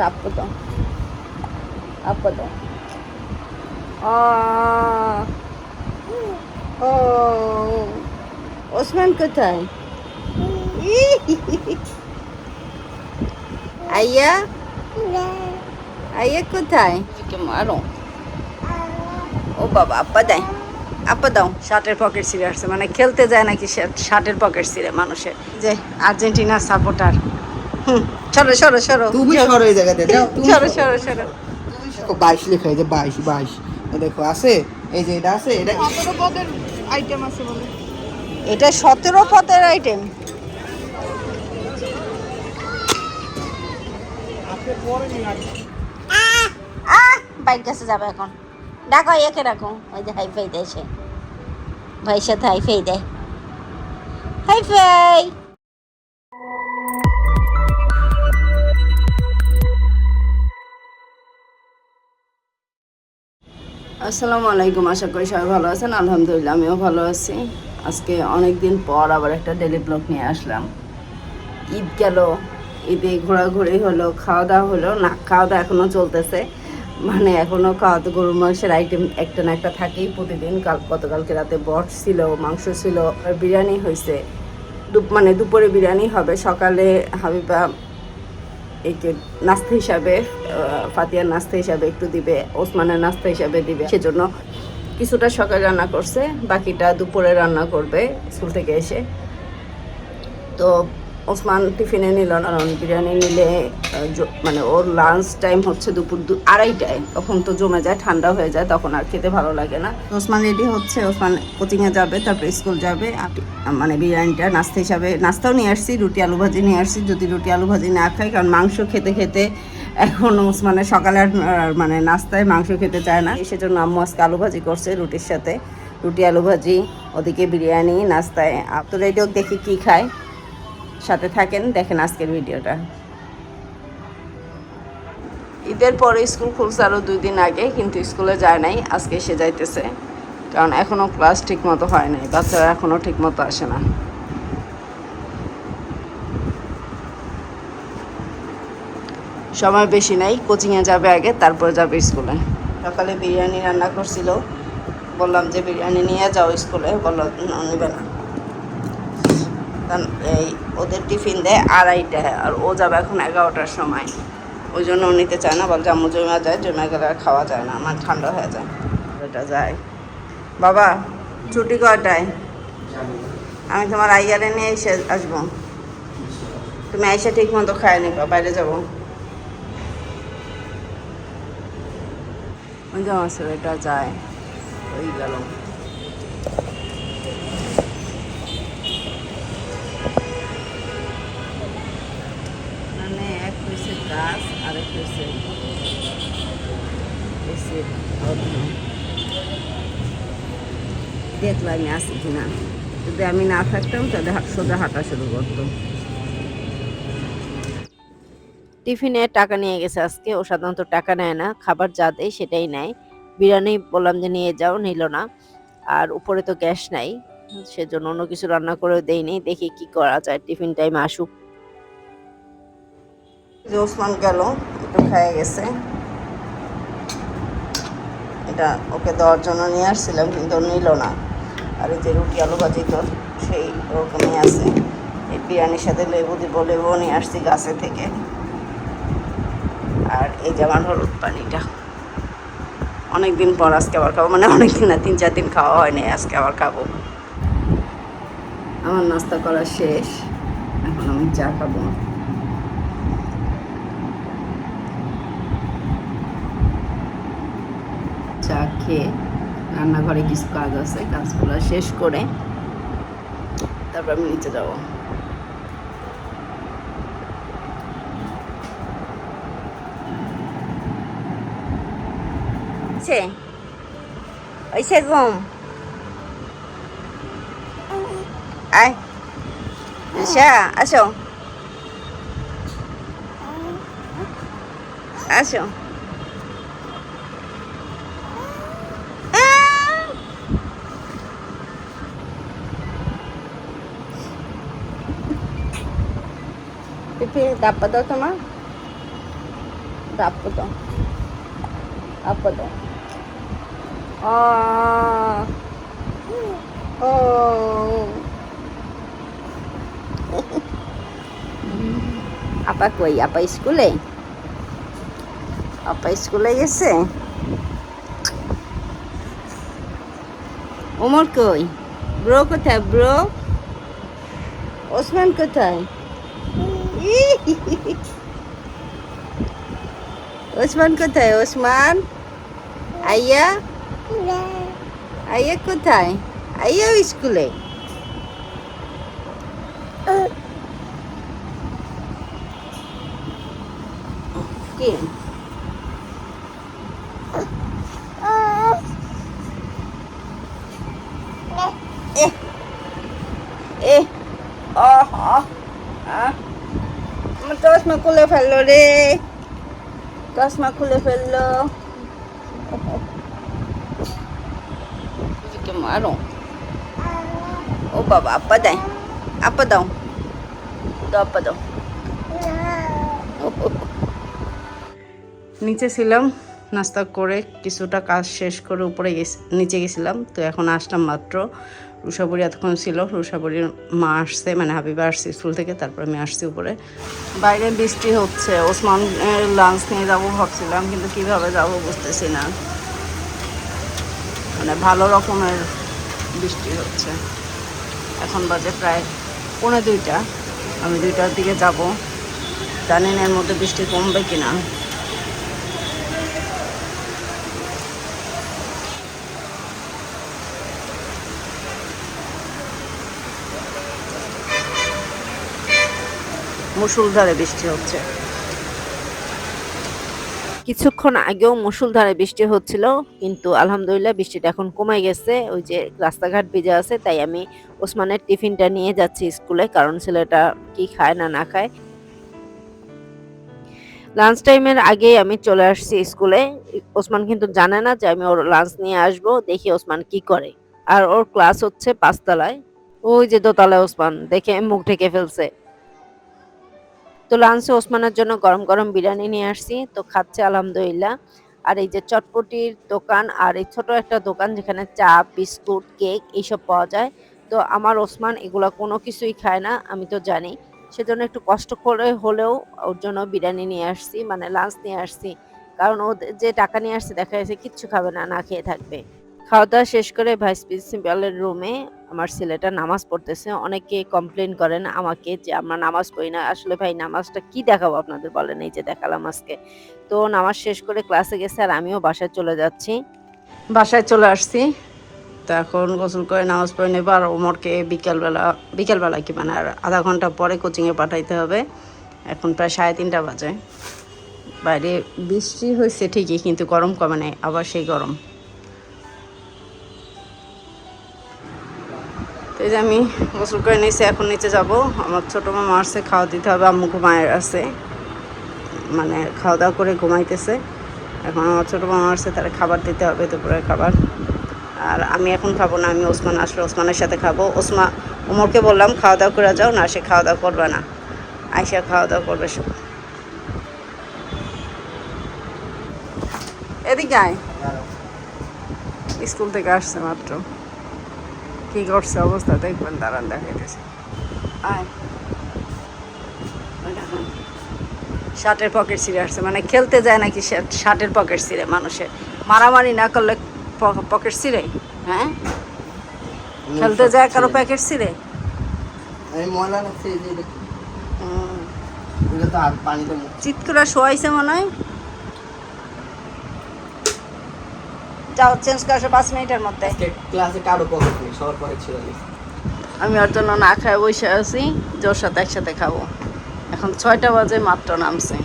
আপু দাও, আপু দাও। ও ও ওসমান কোথায়? আইয়া আইয়া কোথায়? মারো। ও বাবা, আপ্পা দেয়, আপা দাও। শার্টের পকেট ছিঁড়ে আসছে, মানে খেলতে যায় নাকি শার্টের পকেট ছিঁড়ে মানুষের। যে আর্জেন্টিনার সাপোর্টার। সরো সরো সরো, তুমি সরো এই জায়গাতে যাও, তুমি সরো সরো সরো। দেখো 22 লেখা, এই যে 22 22 দেখো আছে, এই যে এটা আছে, এটা 17 পদের আইটেম আছে বলে। এটা 17 পদের আইটেম। বাইক কাছে যাবে এখন। ডাকো একে রাখো, ওই যে হাইফাই দেয় সে, ভাইয়ের সাথে হাইফাই দেয়, হাইফাই। আসসালামু আলাইকুম, আশা করি সবাই ভালো আছেন। আলহামদুলিল্লাহ আমিও ভালো আছি। আজকে অনেক দিন পর আবার একটা ডেলি ব্লগ নিয়ে আসলাম। ঈদ গেল, ঈদে ঘোরাঘুরি হলো, খাওয়া দাওয়া হলো না, খাওয়া দাওয়া এখনও চলতেছে, মানে এখনও খাওয়া তো গরুর মাংসের আইটেম একটা না একটা থাকেই প্রতিদিন। গতকালকে রাতে বট ছিল, মাংস ছিল, আর বিরিয়ানি হয়েছে। মানে দুপুরে বিরিয়ানি হবে, সকালে হাবিবা একে নাস্তা হিসাবে, ফাতিয়ার নাস্তা হিসাবে একটু দিবে, ওসমানের নাস্তা হিসাবে দিবে, সেজন্য কিছুটা সকালে রান্না করছে, বাকিটা দুপুরে রান্না করবে স্কুল থেকে এসে। তো ওসমান টিফিনে নিল না, কারণ বিরিয়ানি নিলে মানে ওর লাঞ্চ টাইম হচ্ছে দুপুর 2:30টায়, তখন তো জমে যায়, ঠান্ডা হয়ে যায়, তখন আর খেতে ভালো লাগে না। ওসমান রেডি হচ্ছে, ওসমান কোচিংয়ে যাবে, তারপরে স্কুল যাবে। মানে বিরিয়ানিটা নাস্তা হিসাবে, নাস্তাও নিয়ে আসছি, রুটি আলু ভাজি নিয়ে আসছি, যদি রুটি আলু ভাজি না খাই, কারণ মাংস খেতে খেতে এখন ওসমানের সকালে মানে নাস্তায় মাংস খেতে চায় না, সেজন্য আম্মু আজকে আলু ভাজি করছে রুটির সাথে, রুটি আলু ভাজি, ওদিকে বিরিয়ানি নাস্তায়। তো রেডি হোক, দেখি কী খায়, সাথে থাকেন, দেখেন আজকের ভিডিওটা। ঈদের পরে স্কুল খুলছে আরও 2 দিন আগে, কিন্তু স্কুলে যায় নাই, আজকে এসে যাইতেছে, কারণ এখনও ক্লাস ঠিক মতো হয় নাই, বাচ্চারা এখনও ঠিক মতো আসে না। সময় বেশি নাই, কোচিংয়ে যাবে আগে, তারপরে যাবে স্কুলে। সকালে বিরিয়ানি রান্না করছিল, বললাম যে বিরিয়ানি নিয়ে যাও স্কুলে, বললো নেবে না। কারণ এই ওদের টিফিন দেয় 2:30টায়, আর ও যাবে এখন 11টার সময়, ওই জন্য ও নিতে চায় না, বল জাম্মু জমা যায়, জমা গেলে আর খাওয়া যায় না, আমার ঠান্ডা হয়ে যায়। এটা যায়। বাবা ছুটি কয়টায়? আমি তোমার আইয়ারে নিয়ে এসে আসবো, তুমি আইসা ঠিক মতো খায় নিবা, বাইরে যাবো। ওই যে আমার ছেলেটা যায়, ওই গেল। মানে এক হয়েছে গাছ, আরেক হয়েছে দেখলো আমি আসি কিনা, যদি আমি না থাকতাম তাহলে সোজা হাঁটা শুরু করতো। টিফিনে টাকা নিয়ে গেছে আজকে, ও সাধারণত টাকা নেয় না, খাবার যা দেয় সেটাই নেয়। বিরিয়ানি বললাম যে নিয়ে যাও, নিল না। আর উপরে তো গ্যাস নাই, সেজন্য অন্য কিছু রান্না করেও দেয়নি, দেখি কি করা যায়, টিফিন টাইম আসুক। ওসমান গেল, একটু খেয়ে গেছে, এটা ওকে দেওয়ার জন্য নিয়ে আসছিলাম, কিন্তু নিল না। আর এই যে রুটি আলু ভাজি তো সেই ওরকমই আছে, এই বিরিয়ানির সাথে লেবু দিব, লেবুও নিয়ে আসছি গাছে থেকে। আর এই যে আমার হলুদ পানিটা, অনেকদিন পর আজকে আবার খাবো, মানে অনেকদিন না, 3-4 দিন খাওয়া হয়নি, আজকে আবার খাবো। আমার নাস্তা করা শেষ, এখন আমি চা খাবো। চা খেয়ে রান্নাঘরে কিছু কাজ আছে, কাজগুলো শেষ করে তারপর আমি নিচে যাবো। ওই সে ঘুম, আয় আচ্ছা, আসো আসো। পিপি ডাব্বা দাও তোমার, আপু দাও, আপু দাও। ও আপা কই? আপা স্কুলে? আপা স্কুলে গেছে? ওমর কই? ব্রো কোথায় ব্রো? ওসমান কোথায়? ওসমান কোথায়? ওসমান আইয়া, আইয়া কোথায়? আইয়াও স্কুলে? কি এ এ আমার চশমা খুলে ফেললো রে, চশমা খুলে ফেললো। মারো। ও বাবা, আপা দেয়, আপা দাও, দাও আপা দাও। নিচে ছিলাম, নাস্তা করে কিছুটা কাজ শেষ করে উপরে নিচে গেছিলাম। তো এখন আসলাম মাত্র। রুষাবুড়ি এতক্ষণ ছিল, রুষাবুড়ির মা আসছে, মানে হাবিবা আসছে স্কুল থেকে, তারপর আমি আসছি উপরে। বাইরে বৃষ্টি হচ্ছে, ওসমান লাঞ্চ নিয়ে যাবো ভাবছিলাম, কিন্তু কিভাবে যাবো বুঝতেছি না, মানে ভালো রকমের বৃষ্টি হচ্ছে। এখন বাজে প্রায় 1:45, আমি 2টার দিকে যাব, জানি না এর মধ্যে বৃষ্টি কমবে কিনা। মুষলধারে বৃষ্টি হচ্ছে। কিছুক্ষণ আগেও মুষলধারে বৃষ্টি হচ্ছিল, কিন্তু আলহামদুলিল্লাহ বৃষ্টিটা এখন কমে গেছে। ওই যে রাস্তাঘাট ভিজে আছে, তাই আমি ওসমানের টিফিনটা নিয়ে যাচ্ছি স্কুলে, কারণ ছেলেটা কি খায় না না খায়। লাঞ্চ টাইমের আগেই আমি চলে আসছি স্কুলে। ওসমান কিন্তু জানে না যে আমি ওর লাঞ্চ নিয়ে আসব। দেখি ওসমান কি করে। আর ওর ক্লাস হচ্ছে 5 তলায়। ওই যে দোতলায় ওসমান, দেখে মুখ ঢেকে ফেলছে। তো লাঞ্চে ওসমানের জন্য গরম গরম বিরিয়ানি নিয়ে আসছি, তো খাচ্ছে আলহামদুলিল্লাহ। আর এই যে চটপটির দোকান, আর এই ছোট একটা দোকান যেখানে চা, বিস্কুট, কেক এইসব পাওয়া যায়। তো আমার ওসমান এগুলা কোনো কিছুই খায় না, আমি তো জানি। সেজন্য একটু কষ্ট করে হলেও ওর জন্য বিরিয়ানি নিয়ে আসছি, মানে লাঞ্চ নিয়ে আসছি। কারণ ও যে টাকা নিয়ে আসছে, দেখা যাচ্ছে কিচ্ছু খাবে না, না খেয়ে থাকবে। খাওয়া দাওয়া শেষ করে ভাইস প্রিন্সিপালের রুমে আমার ছেলেটা নামাজ পড়তেছে। অনেকে কমপ্লেন করেন আমাকে যে আমরা নামাজ পড়ি না। আসলে ভাই নামাজটা কি দেখাবো আপনাদের বলেন, এই যে দেখালাম আজকে। তো নামাজ শেষ করে ক্লাসে গেছে, আর আমিও বাসায় চলে যাচ্ছি। বাসায় চলে আসছি। তো এখন গোসল করে নামাজ পড়ে নেব, আর ওমরকে বিকেলবেলা কি মানে আর আধা ঘন্টা পরে কোচিংয়ে পাঠাইতে হবে। এখন প্রায় 3:30 বাজে। বাইরে বৃষ্টি হয়েছে ঠিকই, কিন্তু গরম কমে নেই, আবার সেই গরম। এই যে আমি গোসল করে নিয়েছি, এখন নিচে যাব। আমার ছোটো মামা আসছে, খাওয়া দিতে হবে। আম্মু ঘুমায় আছে, মানে খাওয়া দাওয়া করে ঘুমাইতেছে। এখন আমার ছোটো মামা আসছে, তারা খাবার দিতে হবে, দুপুরের খাবার। আর আমি এখন খাবো না, আমি ওসমান আসলে ওসমানের সাথে খাবো। ওমরকে বললাম খাওয়া দাওয়া করে যাও, না সে খাওয়া দাওয়া করবে না, আইসা খাওয়া দাওয়া করবে সব। এদিকে আয়, স্কুল থেকে আসছে মাত্র, কি করছে অবস্থা দেখবেন, দাঁড়ান দেখাইতেছে। আয়, শার্টের পকেট ছিঁড়ে আসছে, মানে খেলতে যায় নাকি শার্টের পকেট ছিঁড়ে? মানুষের মারামারি না করলে পকেট ছিঁড়ে? হ্যাঁ, খেলতে যায় কারো প্যাকেট ছিঁড়ে? চিৎ করে শোয়াইছে মনে হয়। যাও চেঞ্জ করে আসো 5 মিনিটের মধ্যে। ক্লাসে কারো পকেট নেই, সবার পকেট ছিল। আমি ওর জন্য না খাই বসে আছি, জোর সাথে একসাথে খাবো। এখন 6টা বাজে, মাত্র নামছে।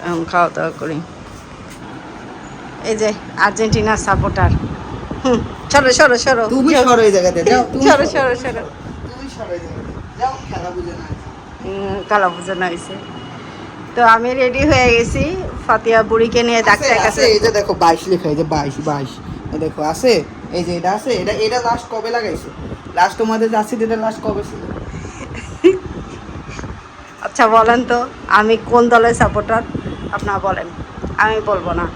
এখন খাওয়া দাওয়া করি। এই যে আর্জেন্টিনার সাপোর্টার। সরো সরো সরো, তুমি সরো এই জায়গাতে, যাও তুমি সরো সরো সরো। তুমি সরো এই জায়গাতে, যাও খেলা বুঝে না। কালা বোঝানো হয়েছে। তো আমি রেডি হয়ে গেছি, ফাতিয়া বুড়িকে নিয়ে ডাক্তার কাছে। এই যে দেখো 22 লেখা, এই যে 22 দেখো আছে, এই যে এটা আছে। এটা লাস্ট কবে লাগাইছে? লাস্ট তোমাদের যাচ্ছি, এটা লাস্ট কবে ছিল? আচ্ছা বলেন তো আমি কোন দলের সাপোর্টার আপনারা বলেন, আমি বলবো না।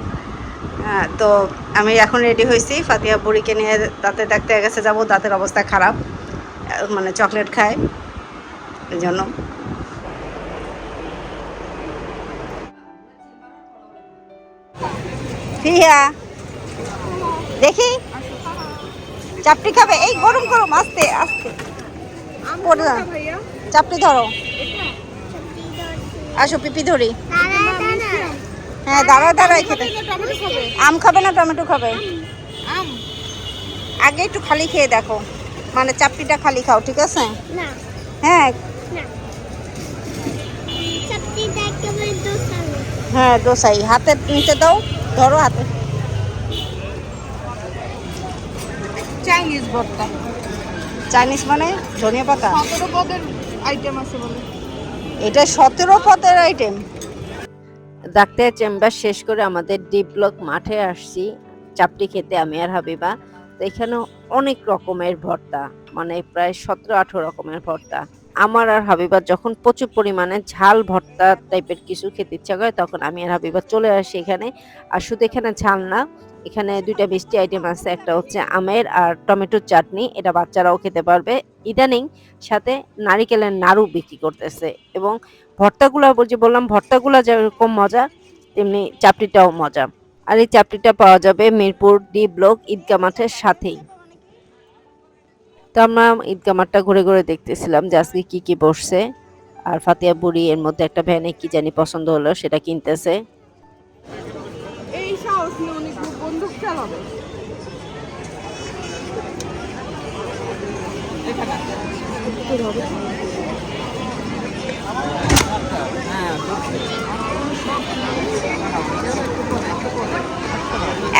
হ্যাঁ, তো আমি এখন রেডি হয়েছি, ফাতিহা বুড়িকে নিয়ে দাঁতের ডাক্তারের কাছে যাবো। দাঁতের অবস্থা খারাপ, মানে চকলেট খায় এই জন্য। ফিয়া দেখি চাপটি খাবে, এই গরম গরম, আস্তে আস্তে পড়ে যান। চাপটি ধরো, আসো পিপি ধরি। হ্যাঁ দাঁড়ায় দাঁড়ায় খেতে। আম খাবে না টমেটো খাবে? আগে একটু খালি খেয়ে দেখো, মানে চাপটিটা খালি খাও, ঠিক আছে? হ্যাঁ হ্যাঁ দোসাই হাতে নিতে দাও, ধরো হাতে। চাইনিজ ভর্তা, চাইনিজ মানে ধনিয়া পাতা? 17 পদের আইটেম আছে বলে। এটা 17 পদের আইটেম। ডাক্তার চেম্বার শেষ করে আমাদের ডি ব্লক মাঠে আসছি চাপটি খেতে, আমি আর হাবিবা। তো এখানে অনেক রকমের ভর্তা, মানে প্রায় 17-18 রকমের ভর্তা। আমার আর হাবিবার যখন প্রচুর পরিমাণে ঝাল ভর্তা টাইপের কিছু খেতে ইচ্ছা করে তখন আমি আর হাবিবা চলে আসি এখানে। আর শুধু এখানে ঝাল না, এখানে দুইটা মিষ্টি আইটেম আছে, একটা হচ্ছে আমের আর টমেটোর চাটনি, এটা বাচ্চারাও খেতে পারবে। ইদানিং সাথে নারিকেলের নাড়ু বিক্রি করতেছে, এবং ভর্তাগুলো বললাম ভর্তাগুলো যেরকম মজা তেমনি চাপটিটাও মজা। আর এই চাপটিটা পাওয়া যাবে মিরপুর ডি ব্লক ঈদগাহ মাঠের সাথেই। তো আমরা ঈদগাহ মাঠটা ঘুরে ঘুরে দেখতেছিলাম যে আজকে কি কি বসছে। আর ফাতিহা বুড়ি এর মধ্যে একটা ভ্যানে কি জানি পছন্দ হলো সেটা কিনতেছে। এই সাহস নিয়ে উনি বন্দুক চালাবে।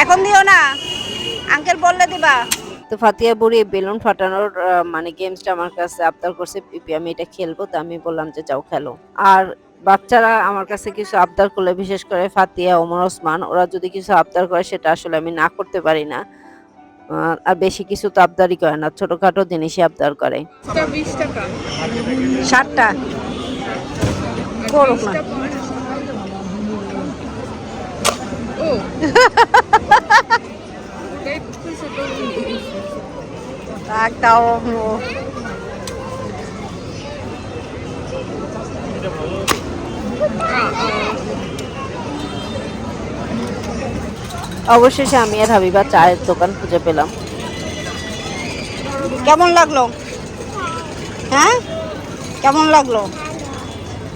এখন দিও না, আঙ্কেল বললে দিবা। তো ফাতিহা বুড়ি বেলুন ফাটানোর মানে গেমসটা আমার কাছে আবদার করছে, পিপি আমি এটা খেলবো, তো আমি বললাম যে যাও খেলো। আর বাচ্চারা আমার কাছে কিছু আবদার করলে, বিশেষ করে ফাতিহা, ওমর ওসমান, ওরা যদি কিছু আবদার করে সেটা আসলে আমি না করতে পারি না। আর বেশি কিছু তো আবদারই করে না, ছোটখাটো জিনিসই আবদার করে। 20 টাকা 60টা করুক না। ও একটাও অবশেষে আমি আর হাবিবা চায়ের দোকান খুঁজে পেলাম। কেমন লাগলো? হ্যাঁ কেমন লাগলো?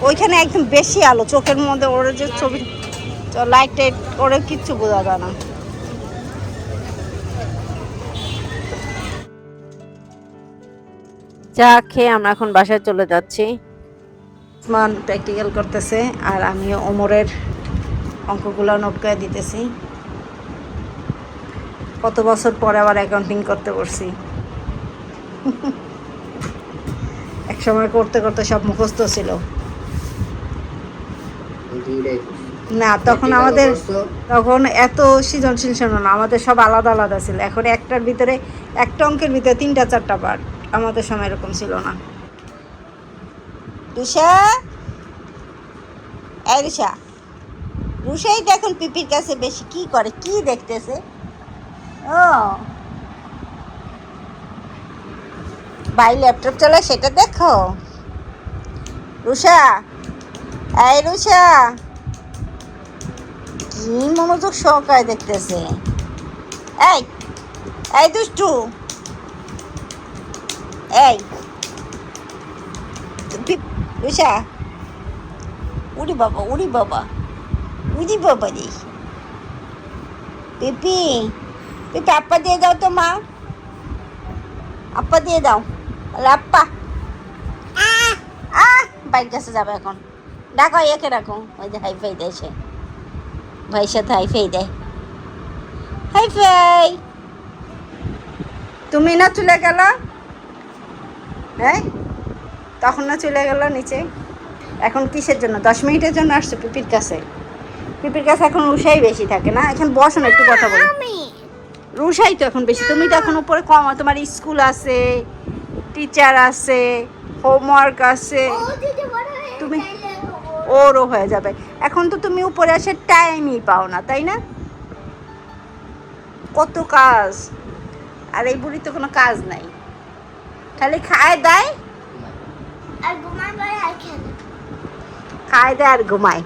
ওইখানে একদম বেশি আলো, চোখের মধ্যে ওরে যে ছবি লাইট টাইট ওরে কিচ্ছু বোঝা যায় না। চা খেয়ে আমরা এখন বাসায় চলে যাচ্ছি। ওসমান প্র্যাকটিক্যাল করতেছে আর আমি ওমরের অঙ্কগুলো নোট করে দিতেছি। কত বছর পরে আবার অ্যাকাউন্টিং করতে বসছি। এক সময় করতে করতে সব মুখস্থ ছিল না, তখন এত সৃজনশীল ছিল না, আমাদের সব আলাদা আলাদা ছিল। এখন একটার ভিতরে, একটা অঙ্কের ভিতরে 3-4টা পার্ট, আমাদের সময় এরকম ছিল না। রুষা, এই রুষা, রুষাই তো এখন পিপির কাছে বেশি কি করে, কি দেখতেছে? ও ভাই ল্যাপটপ চালায় সেটা দেখো। রুষা, এই রুষা কি মনোযোগ সহকারে দেখতেছে। এই এই দুষ্টু, এই রুষা, উড়ি বাবা, উড়ি বাবা, উড়ি বাবা রে। পিপি, পিপি আপা দিয়ে দাও তো মা, আপা দিয়ে দাও। আপা বাইক কাছে যাবে এখন, ডাকো একে রাখো। ওই যে হাই ফাই দেয়, সে ভাইয়ের সাথে হাই ফাই দেয়। হাই ফাই, তুমি না চলে গেল? হ্যাঁ তখন না চলে গেল নিচে, এখন কিসের জন্য? 10 মিনিটের জন্য আসছো পিপির কাছে। পিপির কাছে এখন রুষাই বেশি থাকে না? এখন বসো না, একটু কথা বলো। রুষাই তো এখন বেশি, তুমি তো এখন উপরে কম, তোমার স্কুল আছে, টিচার আছে, হোমওয়ার্ক আছে, তুমি ওরও হয়ে যাবে। এখন তো তুমি উপরে আসার টাইমই পাও না, তাই না? কত কাজ, আর এই বুড়ি তো কোনো কাজ নাই, খালি খায় দেয় আর ঘুমাই পড়ে আর খেলে। খায় দেয় আর ঘুমায়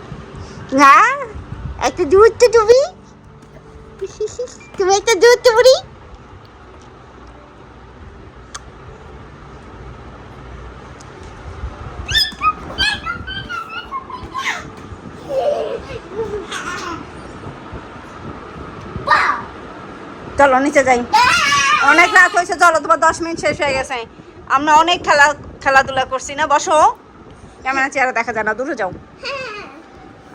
না। একটা দুধ তো তুমি তুমি একটা দুধ তো বুড়ি। চলো নিচে যাই, অনেক রাত হয়েছে। চলো, তোমার 10 মিনিট শেষ হয়ে গেছে। আমরা অনেক খেলাধুলা করছি না? বসো, ক্যামেরা চেহারা দেখা যায় না, দূরে যাও।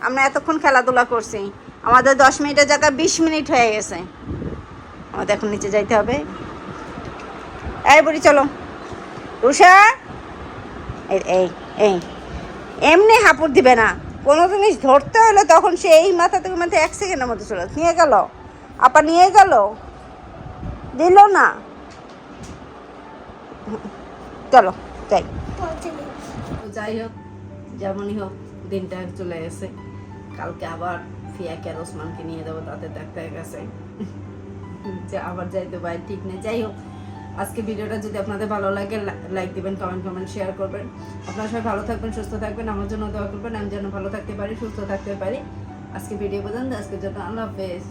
আমরা এতক্ষণ খেলাধুলা করছি, আমাদের 10 মিনিটের জায়গায় 20 মিনিট হয়ে গেছে। আমাদের এখন নিচে যাইতে হবে। এই বুড়ি চলো। রুষা, এই এই এই এমনি হাঁপুড় দিবে না, কোনো জিনিস ধরতে হলে তখন সে এই মাথা থেকে মাথা 1 সেকেন্ডের মধ্যে চলে নিয়ে গেল। আপা নিয়ে গেল, দিল না। চলো যাই। যাই হোক, যেমনই হোক দিনটা চলে গেছে। কালকে আবার ফিয়াকে আর ওসমানকে নিয়ে যাবো তাদের ডাক্তারের কাছে, যে আবার যাইতে পারি ঠিক নেই। যাই হোক, আজকে ভিডিওটা যদি আপনাদের ভালো লাগে লাইক দিবেন, কমেন্ট শেয়ার করবেন। আপনারা সবাই ভালো থাকবেন, সুস্থ থাকবেন, আমার জন্য দোয়া করবেন, আমি যেন ভালো থাকতে পারি, সুস্থ থাকতে পারি। আজকে ভিডিও পর্যন্ত, আজকের জন্য আল্লাহ হাফেজ।